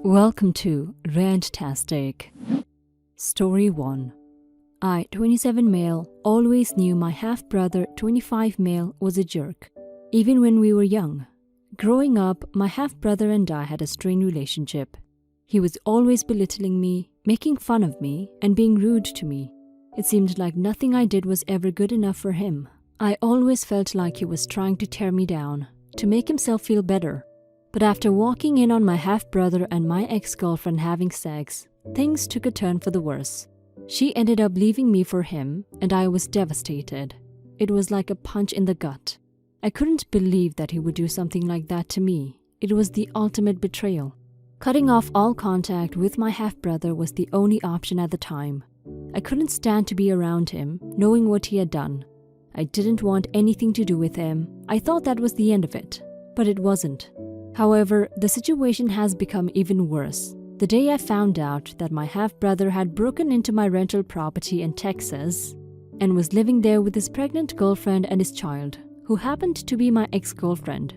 Welcome to Redtastic. Story 1. I, 27 male, always knew my half-brother, 25 male, was a jerk, even when we were young. Growing up, my half-brother and I had a strained relationship. He was always belittling me, making fun of me, and being rude to me. It seemed like nothing I did was ever good enough for him. I always felt like he was trying to tear me down, to make himself feel better. But after walking in on my half-brother and my ex-girlfriend having sex, things took a turn for the worse. She ended up leaving me for him, and I was devastated. It was like a punch in the gut. I couldn't believe that he would do something like that to me. It was the ultimate betrayal. Cutting off all contact with my half-brother was the only option at the time. I couldn't stand to be around him, knowing what he had done. I didn't want anything to do with him. I thought that was the end of it, but it wasn't. However, the situation has become even worse. The day I found out that my half-brother had broken into my rental property in Texas and was living there with his pregnant girlfriend and his child, who happened to be my ex-girlfriend.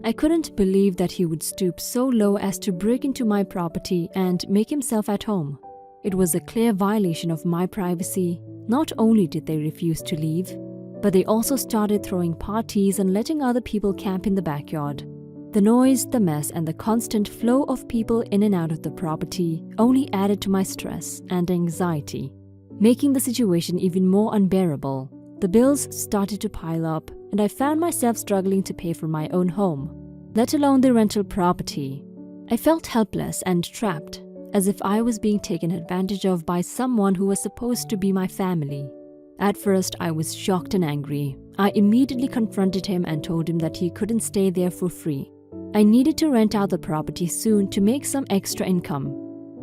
I couldn't believe that he would stoop so low as to break into my property and make himself at home. It was a clear violation of my privacy. Not only did they refuse to leave, but they also started throwing parties and letting other people camp in the backyard. The noise, the mess, and the constant flow of people in and out of the property only added to my stress and anxiety, making the situation even more unbearable. The bills started to pile up, and I found myself struggling to pay for my own home, let alone the rental property. I felt helpless and trapped, as if I was being taken advantage of by someone who was supposed to be my family. At first, I was shocked and angry. I immediately confronted him and told him that he couldn't stay there for free. I needed to rent out the property soon to make some extra income,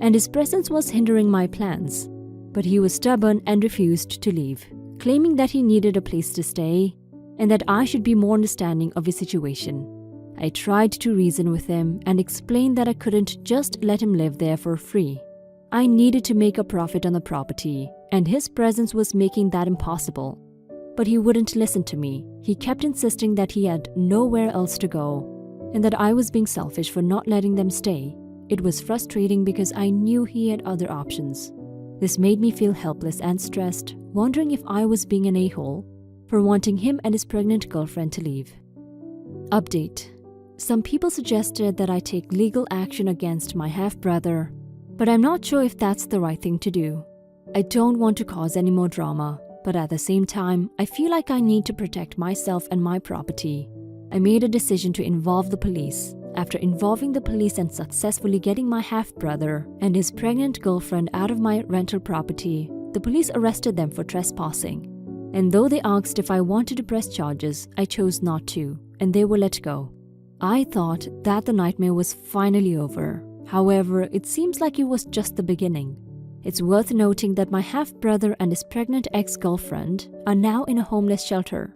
and his presence was hindering my plans. But he was stubborn and refused to leave, claiming that he needed a place to stay and that I should be more understanding of his situation. I tried to reason with him and explained that I couldn't just let him live there for free. I needed to make a profit on the property, and his presence was making that impossible. But he wouldn't listen to me. He kept insisting that he had nowhere else to go, and that I was being selfish for not letting them stay. It was frustrating because I knew he had other options. This made me feel helpless and stressed, wondering if I was being an a-hole for wanting him and his pregnant girlfriend to leave. Update. Some people suggested that I take legal action against my half-brother, but I'm not sure if that's the right thing to do. I don't want to cause any more drama, but at the same time, I feel like I need to protect myself and my property. I made a decision to involve the police. After involving the police and successfully getting my half-brother and his pregnant girlfriend out of my rental property, the police arrested them for trespassing. And though they asked if I wanted to press charges, I chose not to, and they were let go. I thought that the nightmare was finally over. However, it seems like it was just the beginning. It's worth noting that my half-brother and his pregnant ex-girlfriend are now in a homeless shelter.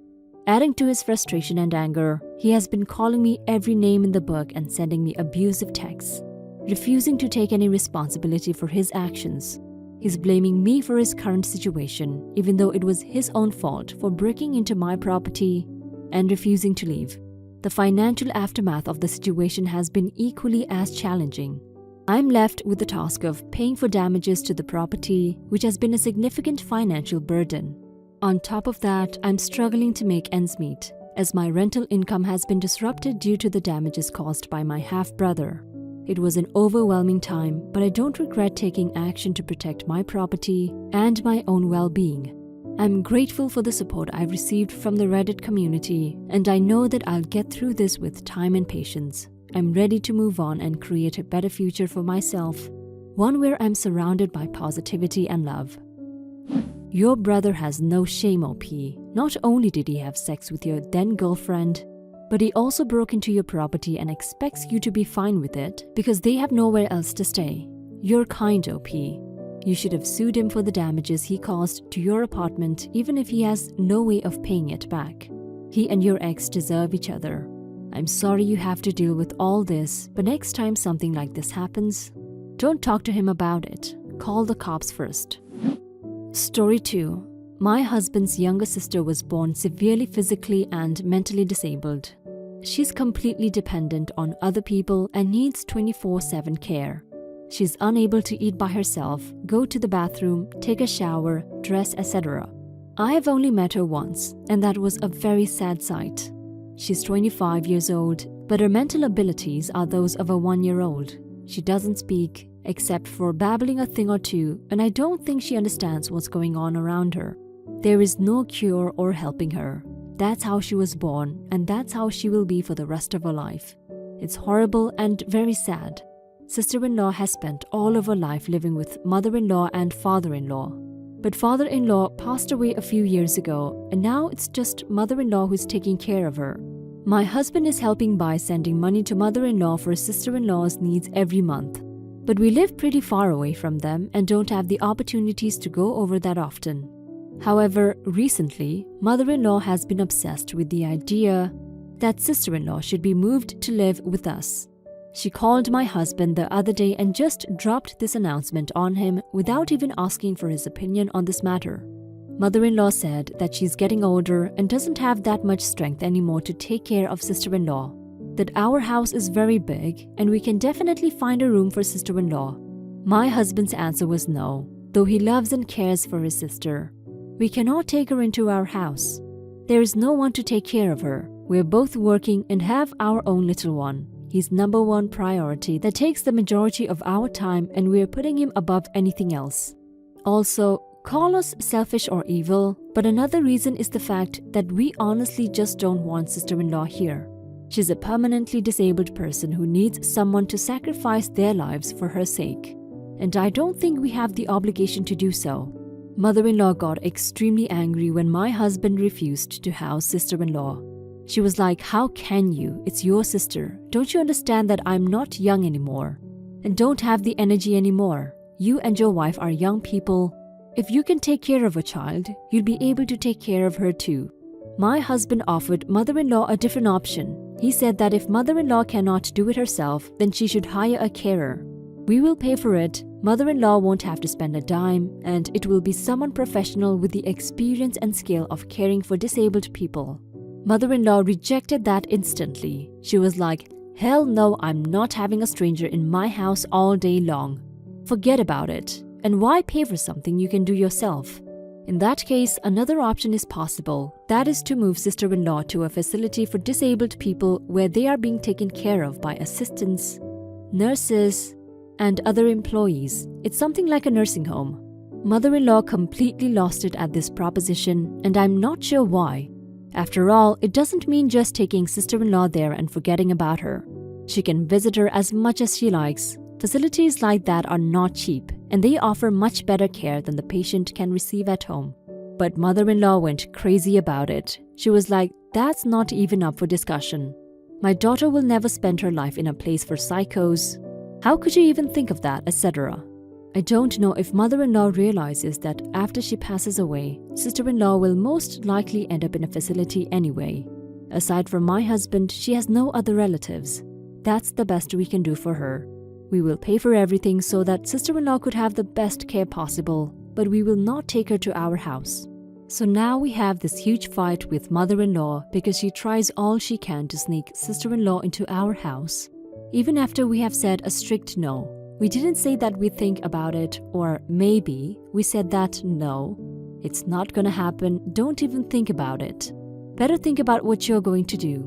Adding to his frustration and anger, he has been calling me every name in the book and sending me abusive texts, refusing to take any responsibility for his actions. He's blaming me for his current situation, even though it was his own fault for breaking into my property and refusing to leave. The financial aftermath of the situation has been equally as challenging. I'm left with the task of paying for damages to the property, which has been a significant financial burden. On top of that, I'm struggling to make ends meet, as my rental income has been disrupted due to the damages caused by my half-brother. It was an overwhelming time, but I don't regret taking action to protect my property and my own well-being. I'm grateful for the support I've received from the Reddit community, and I know that I'll get through this with time and patience. I'm ready to move on and create a better future for myself, one where I'm surrounded by positivity and love. Your brother has no shame, OP. Not only did he have sex with your then-girlfriend, but he also broke into your property and expects you to be fine with it because they have nowhere else to stay. You're kind, OP. You should have sued him for the damages he caused to your apartment, even if he has no way of paying it back. He and your ex deserve each other. I'm sorry you have to deal with all this, but next time something like this happens, don't talk to him about it. Call the cops first. Story 2. My husband's younger sister was born severely physically and mentally disabled. She's completely dependent on other people and needs 24/7 care. She's unable to eat by herself, go to the bathroom, take a shower, dress, etc. I have only met her once, and that was a very sad sight. She's 25 years old, but her mental abilities are those of a 1-year-old. She doesn't speak, except for babbling a thing or two, and I don't think she understands what's going on around her. There is no cure or helping her. That's how she was born, and that's how she will be for the rest of her life. It's horrible and very sad. Sister-in-law has spent all of her life living with mother-in-law and father-in-law. But father-in-law passed away a few years ago, and now it's just mother-in-law who's taking care of her. My husband is helping by sending money to mother-in-law for sister-in-law's needs every month. But we live pretty far away from them and don't have the opportunities to go over that often. However, recently, mother-in-law has been obsessed with the idea that sister-in-law should be moved to live with us. She called my husband the other day and just dropped this announcement on him without even asking for his opinion on this matter. Mother-in-law said that she's getting older and doesn't have that much strength anymore to take care of sister-in-law, that our house is very big and we can definitely find a room for sister-in-law. My husband's answer was no, though he loves and cares for his sister. We cannot take her into our house. There is no one to take care of her. We're both working and have our own little one. He's number one priority that takes the majority of our time, and we're putting him above anything else. Also, call us selfish or evil, but another reason is the fact that we honestly just don't want sister-in-law here. She's a permanently disabled person who needs someone to sacrifice their lives for her sake. And I don't think we have the obligation to do so. Mother-in-law got extremely angry when my husband refused to house sister-in-law. She was like, "How can you? It's your sister. Don't you understand that I'm not young anymore? And don't have the energy anymore? You and your wife are young people. If you can take care of a child, you'll be able to take care of her too." My husband offered mother-in-law a different option. He said that if mother-in-law cannot do it herself, then she should hire a carer. We will pay for it, mother-in-law won't have to spend a dime, and it will be someone professional with the experience and skill of caring for disabled people. Mother-in-law rejected that instantly. She was like, "Hell no, I'm not having a stranger in my house all day long. Forget about it. And why pay for something you can do yourself?" In that case, another option is possible. That is to move sister-in-law to a facility for disabled people where they are being taken care of by assistants, nurses, and other employees. It's something like a nursing home. Mother-in-law completely lost it at this proposition, and I'm not sure why. After all, it doesn't mean just taking sister-in-law there and forgetting about her. She can visit her as much as she likes. Facilities like that are not cheap, and they offer much better care than the patient can receive at home. But mother-in-law went crazy about it. She was like, "That's not even up for discussion. My daughter will never spend her life in a place for psychos. How could you even think of that, etc." I don't know if mother-in-law realizes that after she passes away, sister-in-law will most likely end up in a facility anyway. Aside from my husband, she has no other relatives. That's the best we can do for her. We will pay for everything so that sister-in-law could have the best care possible, but we will not take her to our house. So now we have this huge fight with mother-in-law because she tries all she can to sneak sister-in-law into our house. Even after we have said a strict no. We didn't say that we think about it, or maybe. We said that no, it's not gonna happen, don't even think about it. Better think about what you're going to do.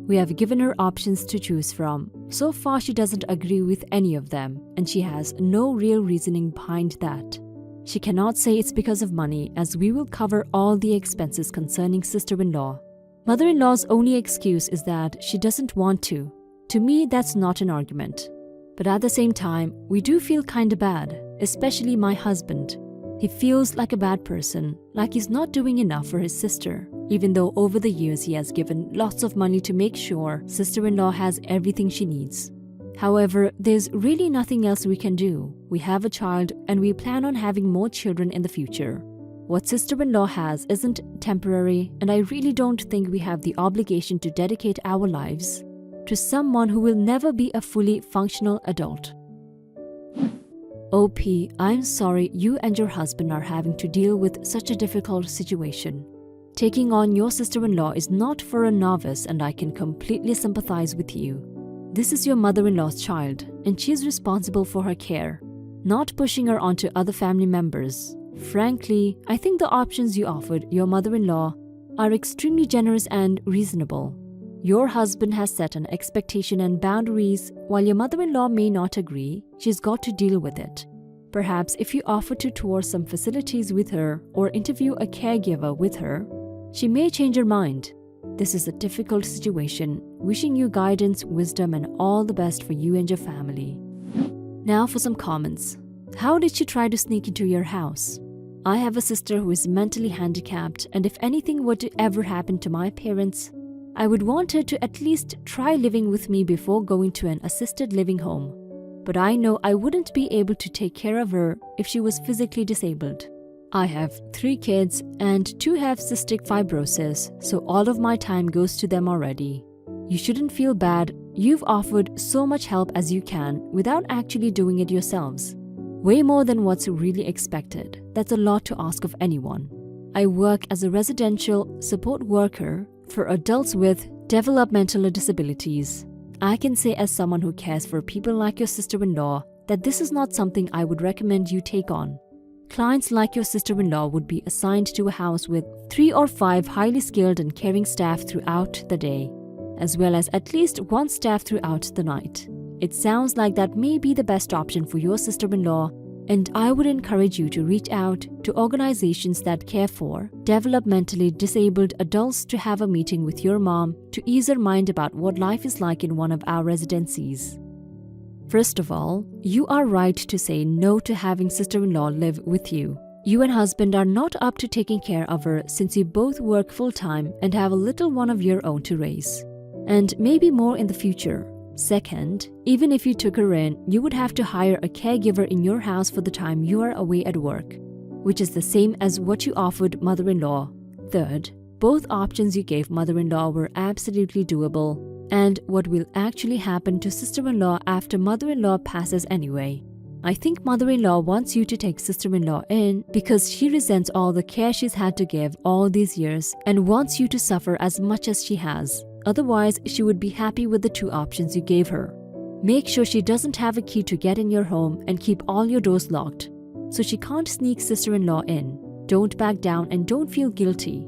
We have given her options to choose from. So far she doesn't agree with any of them, and she has no real reasoning behind that. She cannot say it's because of money, as we will cover all the expenses concerning sister-in-law. Mother-in-law's only excuse is that she doesn't want to. To me, that's not an argument. But at the same time, we do feel kinda bad, especially my husband. He feels like a bad person, like he's not doing enough for his sister, even though over the years he has given lots of money to make sure sister-in-law has everything she needs. However, there's really nothing else we can do. We have a child and we plan on having more children in the future. What sister-in-law has isn't temporary, and I really don't think we have the obligation to dedicate our lives to someone who will never be a fully functional adult. OP, I'm sorry you and your husband are having to deal with such a difficult situation. Taking on your sister-in-law is not for a novice, and I can completely sympathize with you. This is your mother-in-law's child, and she is responsible for her care, not pushing her onto other family members. Frankly, I think the options you offered your mother-in-law are extremely generous and reasonable. Your husband has set an expectation and boundaries. While your mother-in-law may not agree, she's got to deal with it. Perhaps if you offer to tour some facilities with her or interview a caregiver with her, she may change her mind. This is a difficult situation. Wishing you guidance, wisdom, and all the best for you and your family. Now for some comments. How did she try to sneak into your house? I have a sister who is mentally handicapped, and if anything were to ever happen to my parents, I would want her to at least try living with me before going to an assisted living home. But I know I wouldn't be able to take care of her if she was physically disabled. I have 3 kids and 2 have cystic fibrosis, so all of my time goes to them already. You shouldn't feel bad. You've offered so much help as you can without actually doing it yourselves. Way more than what's really expected. That's a lot to ask of anyone. I work as a residential support worker for adults with developmental disabilities. I can say as someone who cares for people like your sister-in-law that this is not something I would recommend you take on. Clients like your sister-in-law would be assigned to a house with 3 or 5 highly skilled and caring staff throughout the day, as well as at least 1 staff throughout the night. It sounds like that may be the best option for your sister-in-law, and I would encourage you to reach out to organizations that care for developmentally disabled adults to have a meeting with your mom to ease her mind about what life is like in one of our residencies. First of all, you are right to say no to having sister-in-law live with you. You and husband are not up to taking care of her since you both work full-time and have a little one of your own to raise. And maybe more in the future. Second, even if you took her in, you would have to hire a caregiver in your house for the time you are away at work, which is the same as what you offered mother-in-law. Third, both options you gave mother-in-law were absolutely doable, and what will actually happen to sister-in-law after mother-in-law passes anyway. I think mother-in-law wants you to take sister-in-law in because she resents all the care she's had to give all these years and wants you to suffer as much as she has. Otherwise, she would be happy with the 2 options you gave her. Make sure she doesn't have a key to get in your home and keep all your doors locked, so she can't sneak sister-in-law in. Don't back down and don't feel guilty.